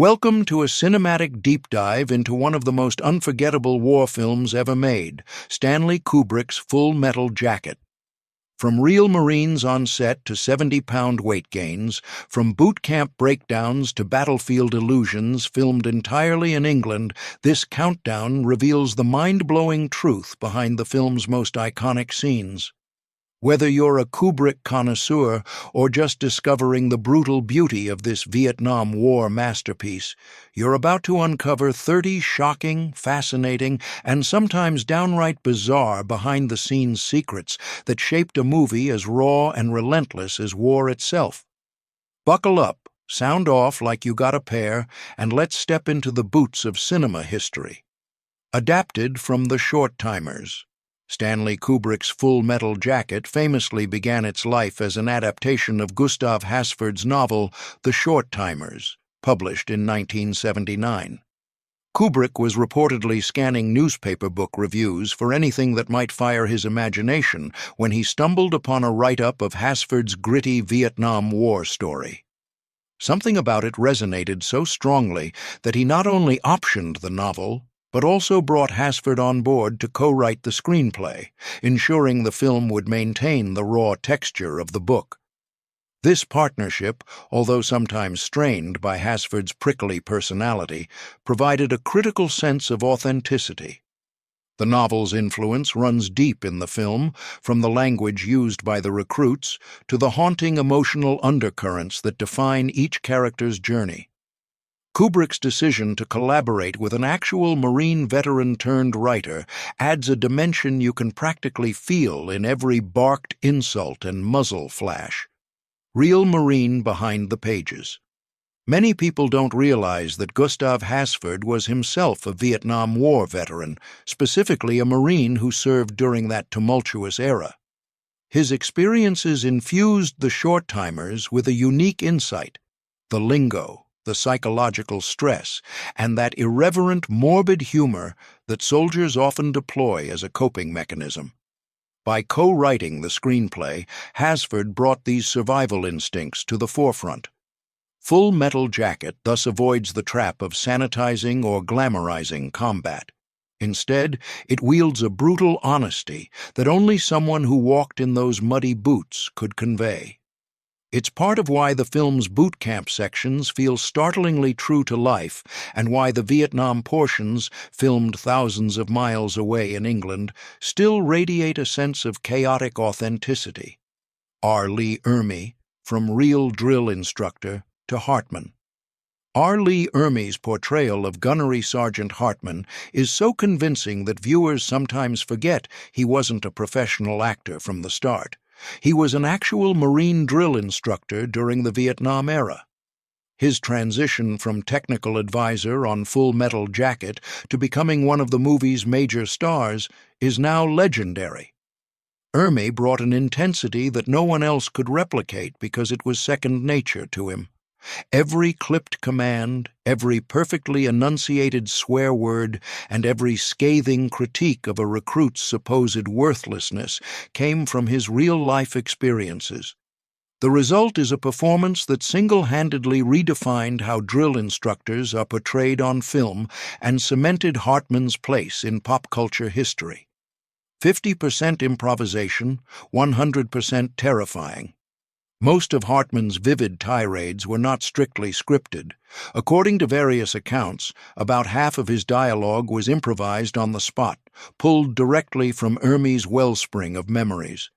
Welcome to a cinematic deep dive into one of the most unforgettable war films ever made, Stanley Kubrick's Full Metal Jacket. From real Marines on set to 70-pound weight gains, from boot camp breakdowns to battlefield illusions filmed entirely in England, this countdown reveals the mind-blowing truth behind the film's most iconic scenes. Whether you're a Kubrick connoisseur or just discovering the brutal beauty of this Vietnam War masterpiece, you're about to uncover 30 shocking, fascinating, and sometimes downright bizarre behind-the-scenes secrets that shaped a movie as raw and relentless as war itself. Buckle up, sound off like you got a pair, and let's step into the boots of cinema history. Adapted from The Short Timers. Stanley Kubrick's Full Metal Jacket famously began its life as an adaptation of Gustav Hasford's novel The Short Timers, published in 1979. Kubrick was reportedly scanning newspaper book reviews for anything that might fire his imagination when he stumbled upon a write-up of Hasford's gritty Vietnam War story. Something about it resonated so strongly that he not only optioned the novel, but also brought Hasford on board to co-write the screenplay, ensuring the film would maintain the raw texture of the book. This partnership, although sometimes strained by Hasford's prickly personality, provided a critical sense of authenticity. The novel's influence runs deep in the film, from the language used by the recruits to the haunting emotional undercurrents that define each character's journey. Kubrick's decision to collaborate with an actual Marine veteran-turned-writer adds a dimension you can practically feel in every barked insult and muzzle flash. Real Marine behind the pages. Many people don't realize that Gustav Hasford was himself a Vietnam War veteran, specifically a Marine who served during that tumultuous era. His experiences infused the Short Timers with a unique insight: the lingo, the psychological stress, and that irreverent, morbid humor that soldiers often deploy as a coping mechanism. By co-writing the screenplay, Hasford brought these survival instincts to the forefront. Full Metal Jacket thus avoids the trap of sanitizing or glamorizing combat. Instead, it wields a brutal honesty that only someone who walked in those muddy boots could convey. It's part of why the film's boot camp sections feel startlingly true to life, and why the Vietnam portions, filmed thousands of miles away in England, still radiate a sense of chaotic authenticity. R. Lee Ermey, from real drill instructor to Hartman. R. Lee Ermey's portrayal of Gunnery Sergeant Hartman is so convincing that viewers sometimes forget he wasn't a professional actor from the start. He was an actual Marine drill instructor during the Vietnam era. His transition from technical advisor on Full Metal Jacket to becoming one of the movie's major stars is now legendary. Ermey brought an intensity that no one else could replicate because it was second nature to him. Every clipped command, every perfectly enunciated swear word, and every scathing critique of a recruit's supposed worthlessness came from his real-life experiences. The result is a performance that single-handedly redefined how drill instructors are portrayed on film and cemented Hartman's place in pop culture history. 50% improvisation, 100% terrifying. Most of Hartman's vivid tirades were not strictly scripted. According to various accounts, about half of his dialogue was improvised on the spot, pulled directly from Ermey's wellspring of memories.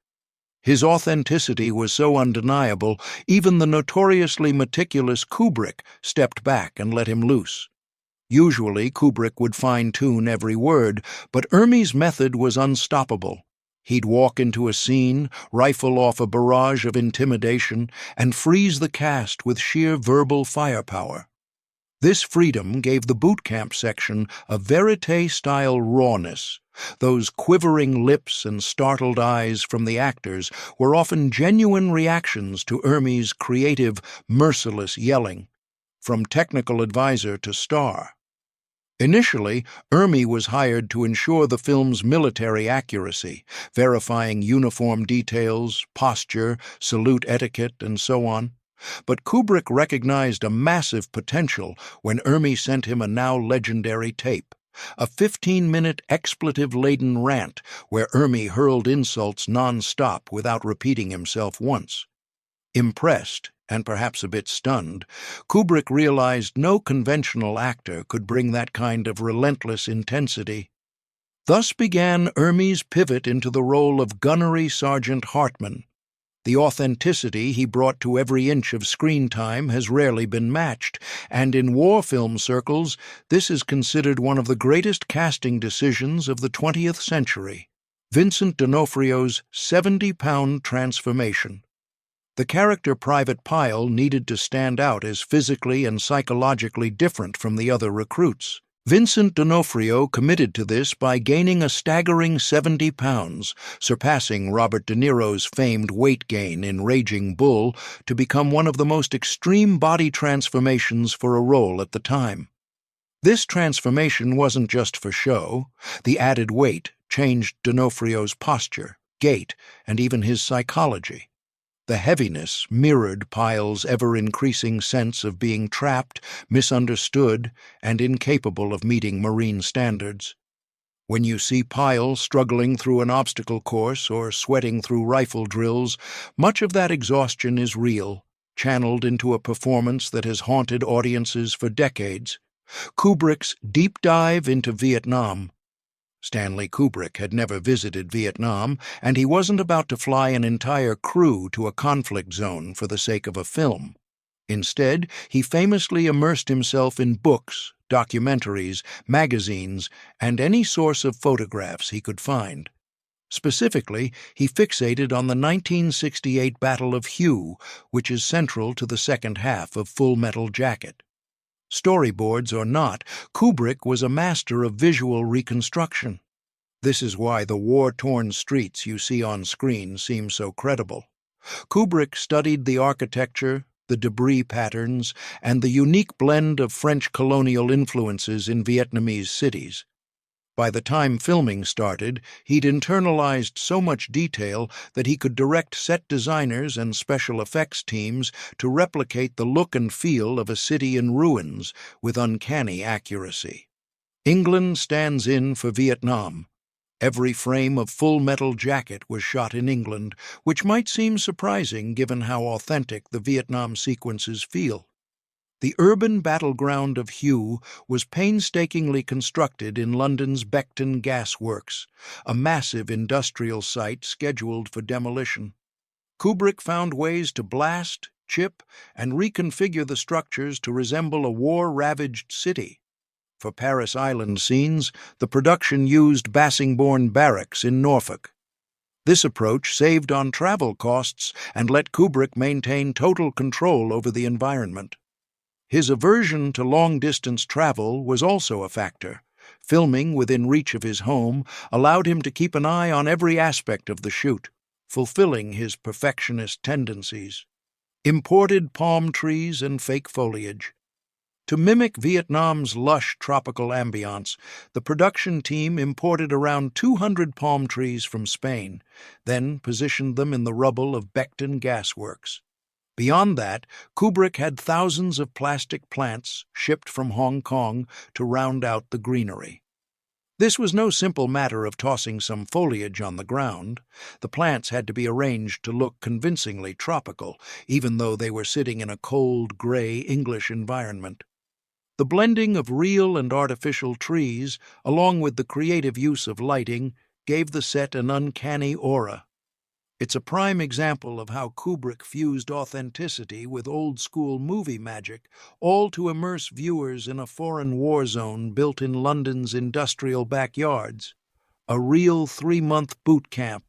His authenticity was so undeniable, even the notoriously meticulous Kubrick stepped back and let him loose. Usually, Kubrick would fine-tune every word, but Ermey's method was unstoppable. He'd walk into a scene, rifle off a barrage of intimidation, and freeze the cast with sheer verbal firepower. This freedom gave the boot camp section a verite-style rawness. Those quivering lips and startled eyes from the actors were often genuine reactions to Ermey's creative, merciless yelling. From technical advisor to star. Initially, Ermey was hired to ensure the film's military accuracy, verifying uniform details, posture, salute etiquette, and so on. But Kubrick recognized a massive potential when Ermey sent him a now legendary tape, a 15-minute expletive-laden rant where Ermey hurled insults non-stop without repeating himself once. Impressed, and perhaps a bit stunned, Kubrick realized no conventional actor could bring that kind of relentless intensity. Thus began Ermey's pivot into the role of Gunnery Sergeant Hartman. The authenticity he brought to every inch of screen time has rarely been matched, and in war film circles, this is considered one of the greatest casting decisions of the 20th century. Vincent D'Onofrio's 70-pound transformation. The character Private Pyle needed to stand out as physically and psychologically different from the other recruits. Vincent D'Onofrio committed to this by gaining a staggering 70 pounds, surpassing Robert De Niro's famed weight gain in Raging Bull to become one of the most extreme body transformations for a role at the time. This transformation wasn't just for show. The added weight changed D'Onofrio's posture, gait, and even his psychology. The heaviness mirrored Pyle's ever-increasing sense of being trapped, misunderstood, and incapable of meeting Marine standards. When you see Pyle struggling through an obstacle course or sweating through rifle drills, much of that exhaustion is real, channeled into a performance that has haunted audiences for decades. Kubrick's deep dive into Vietnam. Stanley Kubrick had never visited Vietnam, and he wasn't about to fly an entire crew to a conflict zone for the sake of a film. Instead, he famously immersed himself in books, documentaries, magazines, and any source of photographs he could find. Specifically, he fixated on the 1968 Battle of Hue, which is central to the second half of Full Metal Jacket. Storyboards or not, Kubrick was a master of visual reconstruction. This is why the war-torn streets you see on screen seem so credible. Kubrick studied the architecture, the debris patterns, and the unique blend of French colonial influences in Vietnamese cities. By the time filming started, he'd internalized so much detail that he could direct set designers and special effects teams to replicate the look and feel of a city in ruins with uncanny accuracy. England stands in for Vietnam. Every frame of Full Metal Jacket was shot in England, which might seem surprising given how authentic the Vietnam sequences feel. The urban battleground of Hue was painstakingly constructed in London's Beckton Gas Works, a massive industrial site scheduled for demolition. Kubrick found ways to blast, chip, and reconfigure the structures to resemble a war-ravaged city. For Paris Island scenes, the production used Bassingbourn Barracks in Norfolk. This approach saved on travel costs and let Kubrick maintain total control over the environment. His aversion to long-distance travel was also a factor. Filming within reach of his home allowed him to keep an eye on every aspect of the shoot, fulfilling his perfectionist tendencies. Imported palm trees and fake foliage. To mimic Vietnam's lush tropical ambience, the production team imported around 200 palm trees from Spain, then positioned them in the rubble of Beckton Gas Works. Beyond that, Kubrick had thousands of plastic plants shipped from Hong Kong to round out the greenery. This was no simple matter of tossing some foliage on the ground. The plants had to be arranged to look convincingly tropical, even though they were sitting in a cold, gray English environment. The blending of real and artificial trees, along with the creative use of lighting, gave the set an uncanny aura. It's a prime example of how Kubrick fused authenticity with old-school movie magic, all to immerse viewers in a foreign war zone built in London's industrial backyards. A real 3-month boot camp.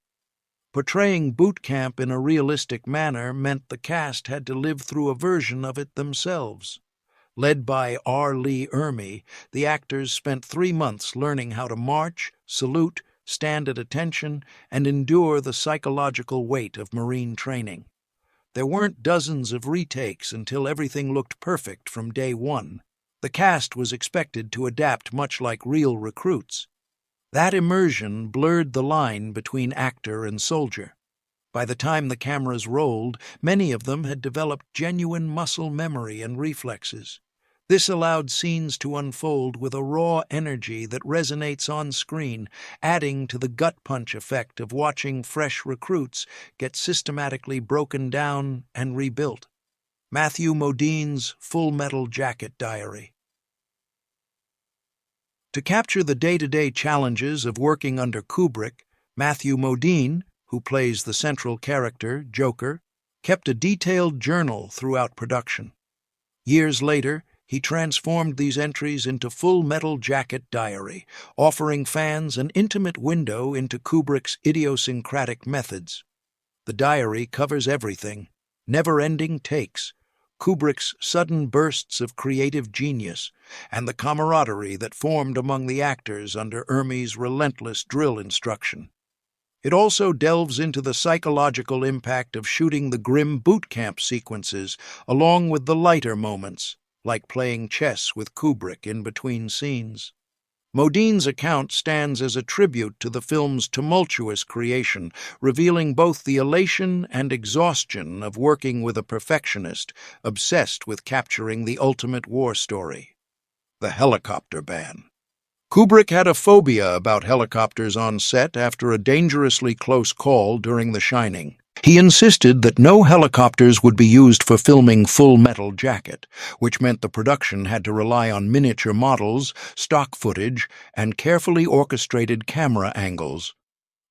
Portraying boot camp in a realistic manner meant the cast had to live through a version of it themselves. Led by R. Lee Ermey, the actors spent 3 months learning how to march, salute, stand at attention, and endure the psychological weight of Marine training. There weren't dozens of retakes until everything looked perfect from day one. The cast was expected to adapt much like real recruits. That immersion blurred the line between actor and soldier. By the time the cameras rolled, many of them had developed genuine muscle memory and reflexes. This allowed scenes to unfold with a raw energy that resonates on screen, adding to the gut punch effect of watching fresh recruits get systematically broken down and rebuilt. Matthew Modine's Full Metal Jacket Diary. To capture the day-to-day challenges of working under Kubrick, Matthew Modine, who plays the central character, Joker, kept a detailed journal throughout production. Years later, he transformed these entries into Full Metal Jacket Diary, offering fans an intimate window into Kubrick's idiosyncratic methods. The diary covers everything: never-ending takes, Kubrick's sudden bursts of creative genius, and the camaraderie that formed among the actors under Ermey's relentless drill instruction. It also delves into the psychological impact of shooting the grim boot camp sequences, along with the lighter moments, like playing chess with Kubrick in between scenes. Modine's account stands as a tribute to the film's tumultuous creation, revealing both the elation and exhaustion of working with a perfectionist obsessed with capturing the ultimate war story. The helicopter ban. Kubrick had a phobia about helicopters on set after a dangerously close call during The Shining. He insisted that no helicopters would be used for filming Full Metal Jacket, which meant the production had to rely on miniature models, stock footage, and carefully orchestrated camera angles.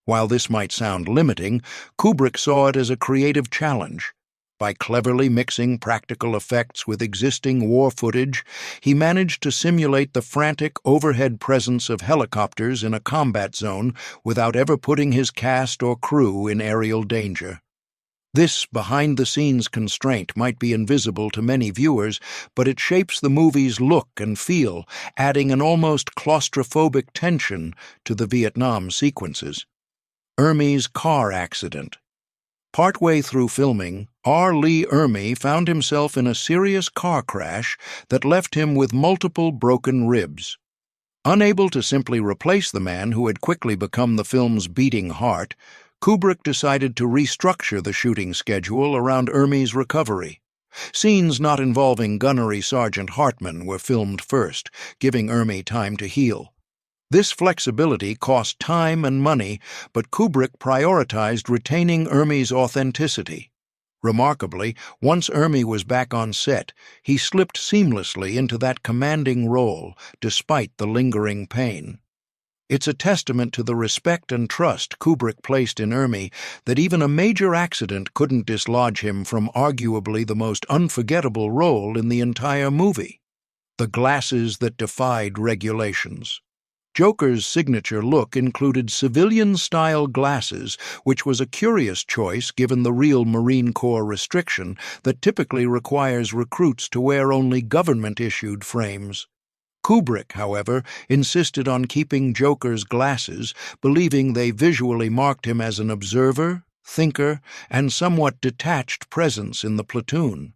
While this might sound limiting, Kubrick saw it as a creative challenge. By cleverly mixing practical effects with existing war footage, he managed to simulate the frantic overhead presence of helicopters in a combat zone without ever putting his cast or crew in aerial danger. This behind-the-scenes constraint might be invisible to many viewers, but it shapes the movie's look and feel, adding an almost claustrophobic tension to the Vietnam sequences. Ermey's car accident. Partway through filming, R. Lee Ermey found himself in a serious car crash that left him with multiple broken ribs. Unable to simply replace the man who had quickly become the film's beating heart, Kubrick decided to restructure the shooting schedule around Ermey's recovery. Scenes not involving Gunnery Sergeant Hartman were filmed first, giving Ermey time to heal. This flexibility cost time and money, but Kubrick prioritized retaining Ermey's authenticity. Remarkably, once Ermey was back on set, he slipped seamlessly into that commanding role, despite the lingering pain. It's a testament to the respect and trust Kubrick placed in Ermey that even a major accident couldn't dislodge him from arguably the most unforgettable role in the entire movie. The glasses that defied regulations. Joker's signature look included civilian-style glasses, which was a curious choice given the real Marine Corps restriction that typically requires recruits to wear only government-issued frames. Kubrick, however, insisted on keeping Joker's glasses, believing they visually marked him as an observer, thinker, and somewhat detached presence in the platoon.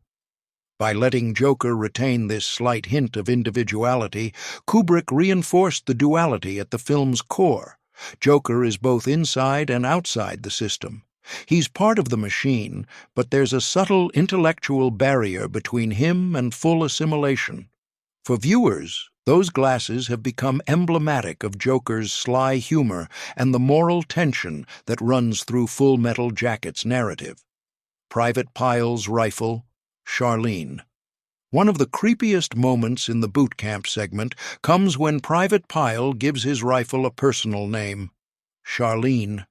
By letting Joker retain this slight hint of individuality, Kubrick reinforced the duality at the film's core. Joker is both inside and outside the system. He's part of the machine, but there's a subtle intellectual barrier between him and full assimilation. For viewers, those glasses have become emblematic of Joker's sly humor and the moral tension that runs through Full Metal Jacket's narrative. Private Pyle's rifle, Charlene. One of the creepiest moments in the boot camp segment comes when Private Pyle gives his rifle a personal name, Charlene.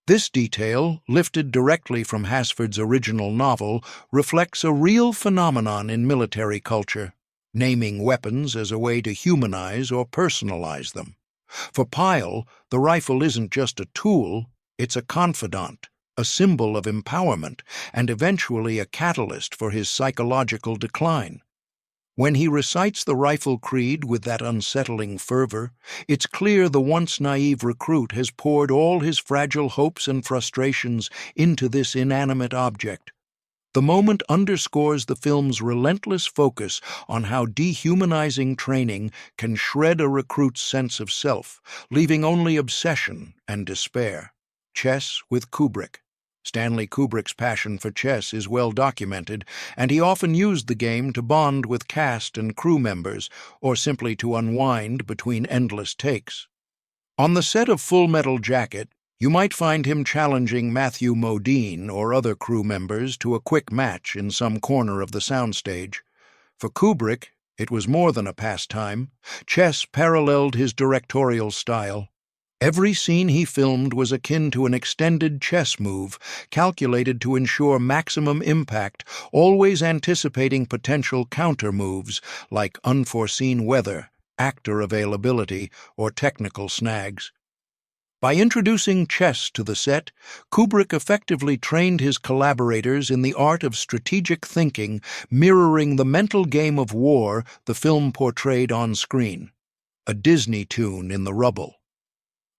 This detail, lifted directly from Hasford's original novel, reflects a real phenomenon in military culture, naming weapons as a way to humanize or personalize them. For Pyle, the rifle isn't just a tool, it's a confidant, a symbol of empowerment, and eventually a catalyst for his psychological decline. When he recites the rifle creed with that unsettling fervor, it's clear the once naive recruit has poured all his fragile hopes and frustrations into this inanimate object. The moment underscores the film's relentless focus on how dehumanizing training can shred a recruit's sense of self, leaving only obsession and despair. Chess with Kubrick. Stanley Kubrick's passion for chess is well documented, and he often used the game to bond with cast and crew members, or simply to unwind between endless takes. On the set of Full Metal Jacket, you might find him challenging Matthew Modine or other crew members to a quick match in some corner of the soundstage. For Kubrick, it was more than a pastime. Chess paralleled his directorial style. Every scene he filmed was akin to an extended chess move, calculated to ensure maximum impact, always anticipating potential counter moves like unforeseen weather, actor availability, or technical snags. By introducing chess to the set, Kubrick effectively trained his collaborators in the art of strategic thinking, mirroring the mental game of war the film portrayed on screen. A Disney tune in the rubble.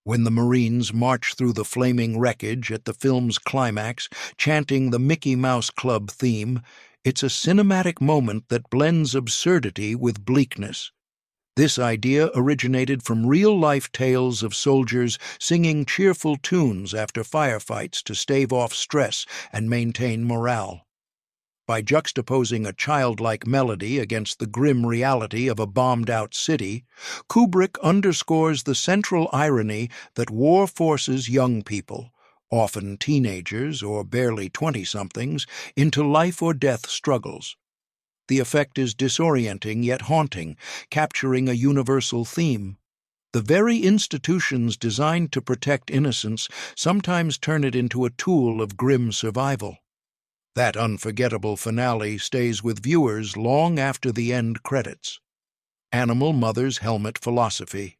When the Marines march through the flaming wreckage at the film's climax, chanting the Mickey Mouse Club theme, it's a cinematic moment that blends absurdity with bleakness. This idea originated from real-life tales of soldiers singing cheerful tunes after firefights to stave off stress and maintain morale. By juxtaposing a childlike melody against the grim reality of a bombed-out city, Kubrick underscores the central irony that war forces young people, often teenagers or barely 20-somethings, into life-or-death struggles. The effect is disorienting yet haunting, capturing a universal theme. The very institutions designed to protect innocence sometimes turn it into a tool of grim survival. That unforgettable finale stays with viewers long after the end credits. Animal Mother's Helmet Philosophy.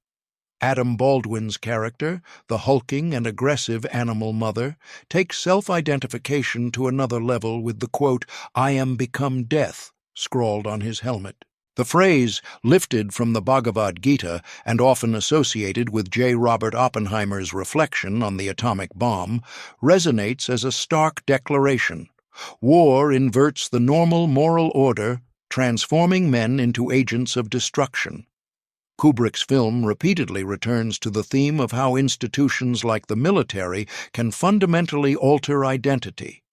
Adam Baldwin's character, the hulking and aggressive Animal Mother, takes self-identification to another level with the quote, "I am become death," scrawled on his helmet. The phrase, lifted from the Bhagavad Gita and often associated with J. Robert Oppenheimer's reflection on the atomic bomb, resonates as a stark declaration. War inverts the normal moral order, transforming men into agents of destruction. Kubrick's film repeatedly returns to the theme of how institutions like the military can fundamentally alter identity.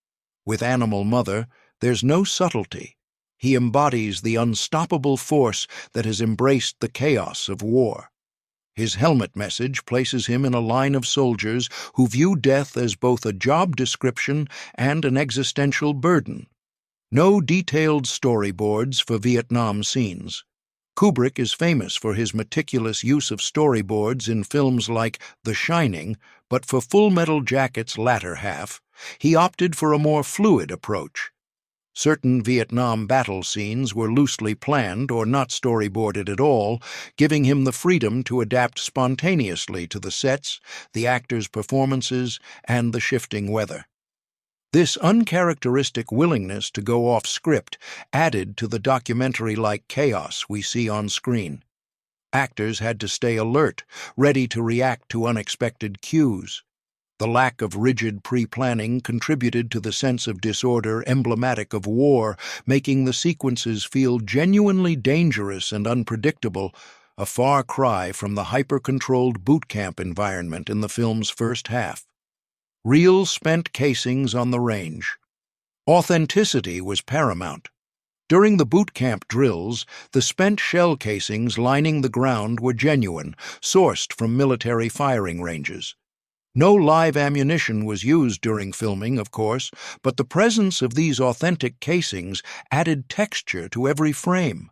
With Animal Mother, there's no subtlety. He embodies the unstoppable force that has embraced the chaos of war. His helmet message places him in a line of soldiers who view death as both a job description and an existential burden. No detailed storyboards for Vietnam scenes. Kubrick is famous for his meticulous use of storyboards in films like The Shining, but for Full Metal Jacket's latter half, he opted for a more fluid approach. Certain Vietnam battle scenes were loosely planned or not storyboarded at all, giving him the freedom to adapt spontaneously to the sets, the actors' performances, and the shifting weather. This uncharacteristic willingness to go off script added to the documentary-like chaos we see on screen. Actors had to stay alert, ready to react to unexpected cues. The lack of rigid pre-planning contributed to the sense of disorder emblematic of war, making the sequences feel genuinely dangerous and unpredictable, a far cry from the hyper-controlled boot camp environment in the film's first half. Real spent casings on the range. Authenticity was paramount. During the boot camp drills, the spent shell casings lining the ground were genuine, sourced from military firing ranges. No live ammunition was used during filming, of course, but the presence of these authentic casings added texture to every frame.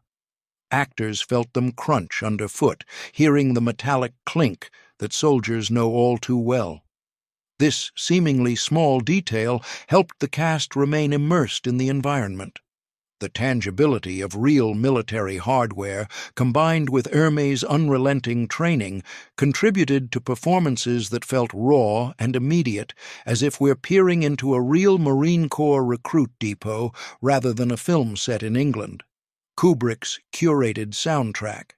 Actors felt them crunch underfoot, hearing the metallic clink that soldiers know all too well. This seemingly small detail helped the cast remain immersed in the environment. The tangibility of real military hardware, combined with Ermey's unrelenting training, contributed to performances that felt raw and immediate, as if we're peering into a real Marine Corps recruit depot rather than a film set in England. Kubrick's curated soundtrack.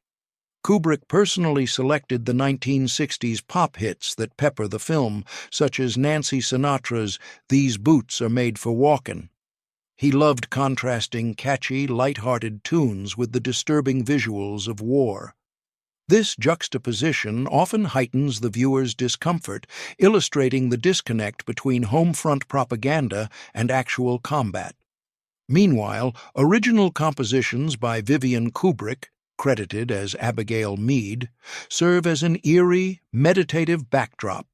Kubrick personally selected the 1960s pop hits that pepper the film, such as Nancy Sinatra's "These Boots Are Made for Walkin'." He loved contrasting catchy, light-hearted tunes with the disturbing visuals of war. This juxtaposition often heightens the viewer's discomfort, illustrating the disconnect between home front propaganda and actual combat. Meanwhile, original compositions by Vivian Kubrick, credited as Abigail Mead, serve as an eerie, meditative backdrop.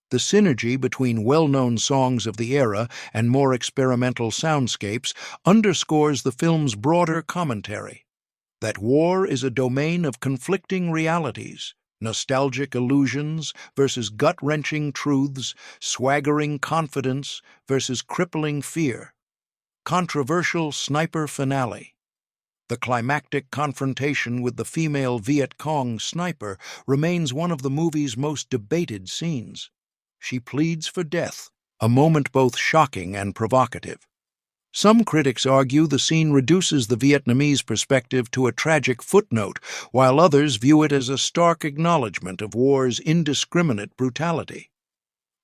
The synergy between well-known songs of the era and more experimental soundscapes underscores the film's broader commentary that war is a domain of conflicting realities, nostalgic illusions versus gut-wrenching truths, swaggering confidence versus crippling fear. Controversial sniper finale. The climactic confrontation with the female Viet Cong sniper remains one of the movie's most debated scenes. She pleads for death, a moment both shocking and provocative. Some critics argue the scene reduces the Vietnamese perspective to a tragic footnote, while others view it as a stark acknowledgment of war's indiscriminate brutality.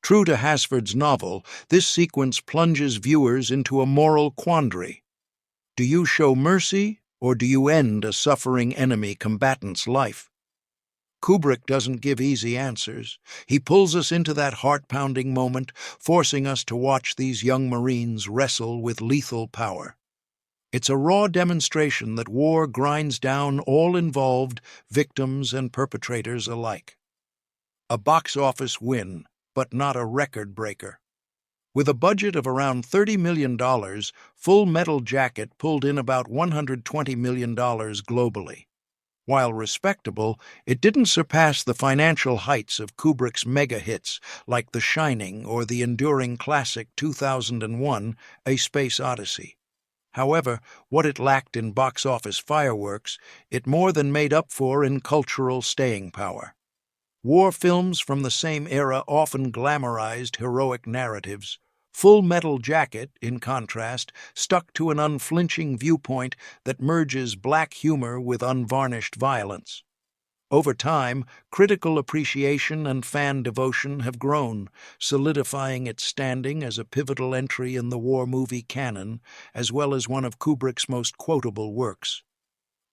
True to Hasford's novel, this sequence plunges viewers into a moral quandary. Do you show mercy, or do you end a suffering enemy combatant's life? Kubrick doesn't give easy answers. He pulls us into that heart-pounding moment, forcing us to watch these young Marines wrestle with lethal power. It's a raw demonstration that war grinds down all involved, victims and perpetrators alike. A box office win, but not a record breaker. With a budget of around $30 million, Full Metal Jacket pulled in about $120 million globally. While respectable, it didn't surpass the financial heights of Kubrick's mega-hits like The Shining or the enduring classic 2001, A Space Odyssey. However, what it lacked in box office fireworks, it more than made up for in cultural staying power. War films from the same era often glamorized heroic narratives. Full Metal Jacket, in contrast, stuck to an unflinching viewpoint that merges black humor with unvarnished violence. Over time, critical appreciation and fan devotion have grown, solidifying its standing as a pivotal entry in the war movie canon, as well as one of Kubrick's most quotable works.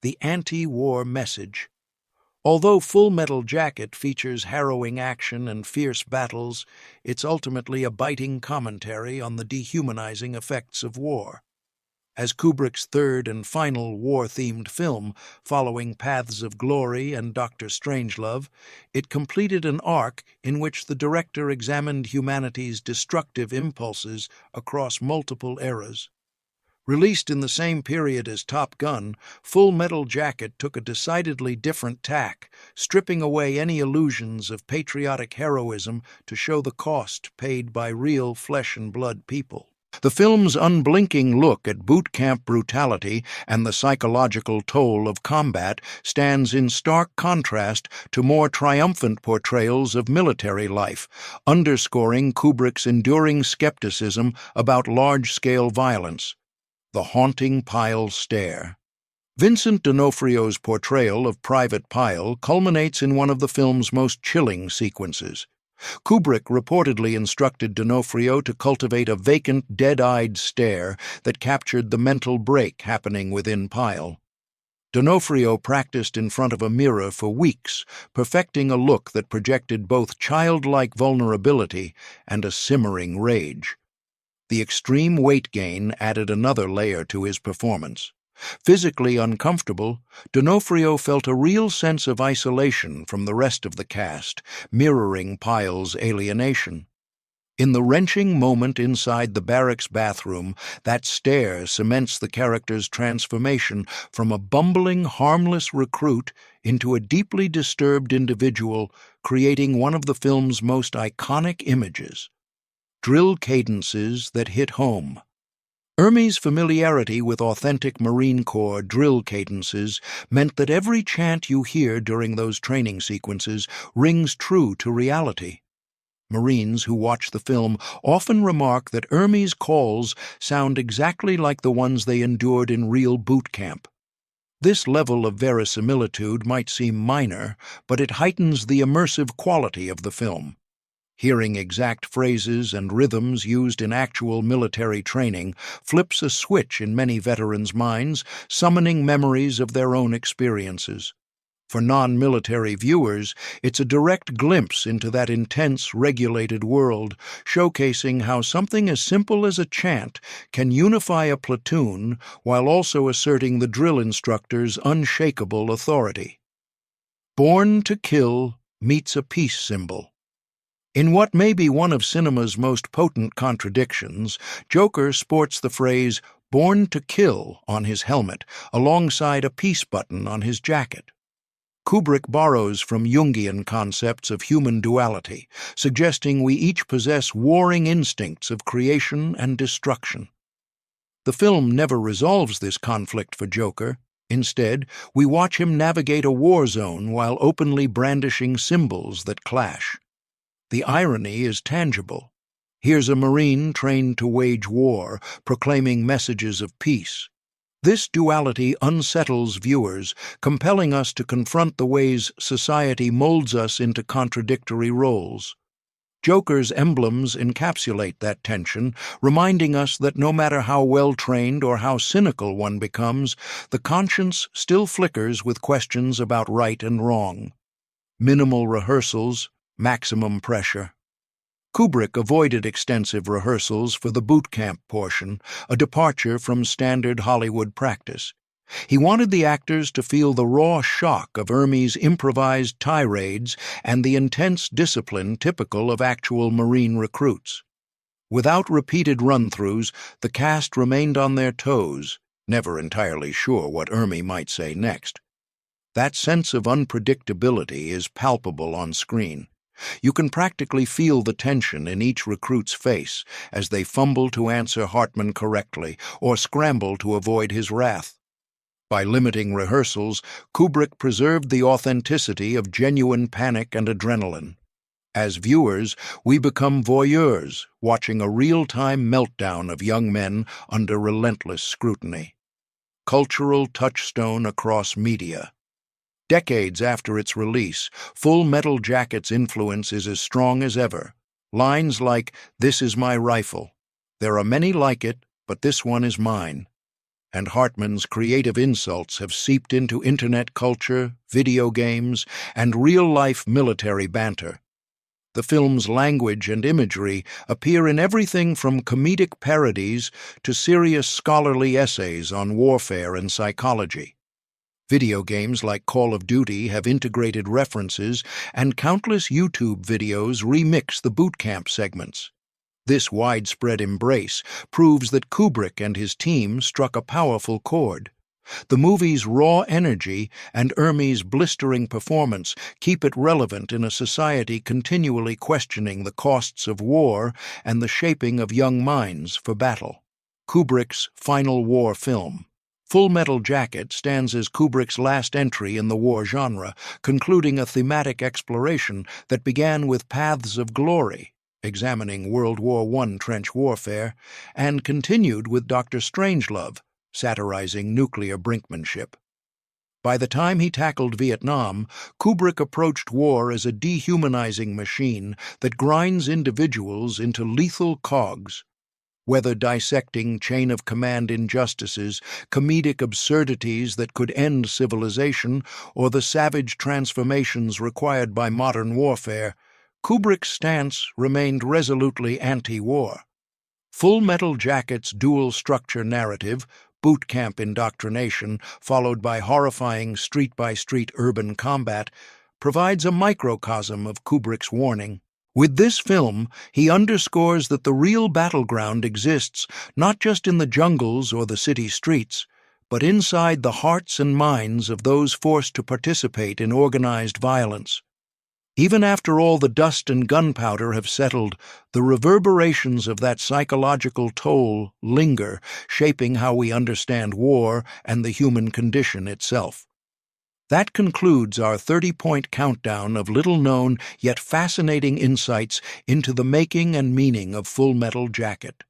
The anti-war message. Although Full Metal Jacket features harrowing action and fierce battles, it's ultimately a biting commentary on the dehumanizing effects of war. As Kubrick's third and final war-themed film, following Paths of Glory and Dr. Strangelove, it completed an arc in which the director examined humanity's destructive impulses across multiple eras. Released in the same period as Top Gun, Full Metal Jacket took a decidedly different tack, stripping away any illusions of patriotic heroism to show the cost paid by real flesh-and-blood people. The film's unblinking look at boot camp brutality and the psychological toll of combat stands in stark contrast to more triumphant portrayals of military life, underscoring Kubrick's enduring skepticism about large-scale violence. The Haunting Pyle Stare. Vincent D'Onofrio's portrayal of Private Pyle culminates in one of the film's most chilling sequences. Kubrick reportedly instructed D'Onofrio to cultivate a vacant, dead-eyed stare that captured the mental break happening within Pyle. D'Onofrio practiced in front of a mirror for weeks, perfecting a look that projected both childlike vulnerability and a simmering rage. The extreme weight gain added another layer to his performance. Physically uncomfortable, D'Onofrio felt a real sense of isolation from the rest of the cast, mirroring Pyle's alienation. In the wrenching moment inside the barracks bathroom, that stare cements the character's transformation from a bumbling, harmless recruit into a deeply disturbed individual, creating one of the film's most iconic images. Drill cadences that hit home. Ermey's familiarity with authentic Marine Corps drill cadences meant that every chant you hear during those training sequences rings true to reality. Marines who watch the film often remark that Ermey's calls sound exactly like the ones they endured in real boot camp. This level of verisimilitude might seem minor, but it heightens the immersive quality of the film. Hearing exact phrases and rhythms used in actual military training flips a switch in many veterans' minds, summoning memories of their own experiences. For non-military viewers, it's a direct glimpse into that intense, regulated world, showcasing how something as simple as a chant can unify a platoon while also asserting the drill instructor's unshakable authority. Born to Kill meets a peace symbol. In what may be one of cinema's most potent contradictions, Joker sports the phrase "Born to Kill" on his helmet, alongside a peace button on his jacket. Kubrick borrows from Jungian concepts of human duality, suggesting we each possess warring instincts of creation and destruction. The film never resolves this conflict for Joker. Instead, we watch him navigate a war zone while openly brandishing symbols that clash. The irony is tangible. Here's a Marine trained to wage war, proclaiming messages of peace. This duality unsettles viewers, compelling us to confront the ways society molds us into contradictory roles. Joker's emblems encapsulate that tension, reminding us that no matter how well-trained or how cynical one becomes, the conscience still flickers with questions about right and wrong. Minimal rehearsals, maximum pressure. Kubrick avoided extensive rehearsals for the boot camp portion, a departure from standard Hollywood practice. He wanted the actors to feel the raw shock of Ermey's improvised tirades and the intense discipline typical of actual Marine recruits. Without repeated run-throughs, the cast remained on their toes, never entirely sure what Ermey might say next. That sense of unpredictability is palpable on screen. You can practically feel the tension in each recruit's face as they fumble to answer Hartman correctly or scramble to avoid his wrath. By limiting rehearsals, Kubrick preserved the authenticity of genuine panic and adrenaline. As viewers, we become voyeurs, watching a real-time meltdown of young men under relentless scrutiny. Cultural touchstone across media. Decades after its release, Full Metal Jacket's influence is as strong as ever. Lines like, "This is my rifle," "There are many like it, but this one is mine," and Hartman's creative insults have seeped into internet culture, video games, and real-life military banter. The film's language and imagery appear in everything from comedic parodies to serious scholarly essays on warfare and psychology. Video games like Call of Duty have integrated references, and countless YouTube videos remix the boot camp segments. This widespread embrace proves that Kubrick and his team struck a powerful chord. The movie's raw energy and Ermey's blistering performance keep it relevant in a society continually questioning the costs of war and the shaping of young minds for battle. Kubrick's final war film. Full Metal Jacket stands as Kubrick's last entry in the war genre, concluding a thematic exploration that began with Paths of Glory, examining World War I trench warfare, and continued with Dr. Strangelove, satirizing nuclear brinkmanship. By the time he tackled Vietnam, Kubrick approached war as a dehumanizing machine that grinds individuals into lethal cogs. Whether dissecting chain-of-command injustices, comedic absurdities that could end civilization, or the savage transformations required by modern warfare, Kubrick's stance remained resolutely anti-war. Full Metal Jacket's dual-structure narrative, boot camp indoctrination followed by horrifying street-by-street urban combat, provides a microcosm of Kubrick's warning. With this film, he underscores that the real battleground exists not just in the jungles or the city streets, but inside the hearts and minds of those forced to participate in organized violence. Even after all the dust and gunpowder have settled, the reverberations of that psychological toll linger, shaping how we understand war and the human condition itself. That concludes our 30-point countdown of little-known yet fascinating insights into the making and meaning of Full Metal Jacket.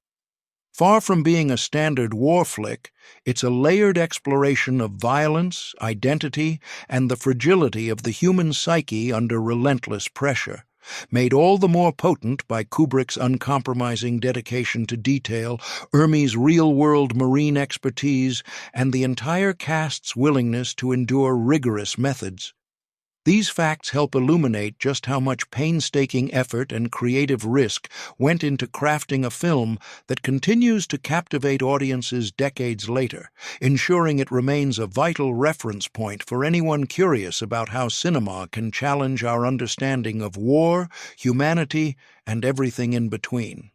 Far from being a standard war flick, it's a layered exploration of violence, identity, and the fragility of the human psyche under relentless pressure, made all the more potent by Kubrick's uncompromising dedication to detail, Ermey's real-world Marine expertise, and the entire cast's willingness to endure rigorous methods. These facts help illuminate just how much painstaking effort and creative risk went into crafting a film that continues to captivate audiences decades later, ensuring it remains a vital reference point for anyone curious about how cinema can challenge our understanding of war, humanity, and everything in between.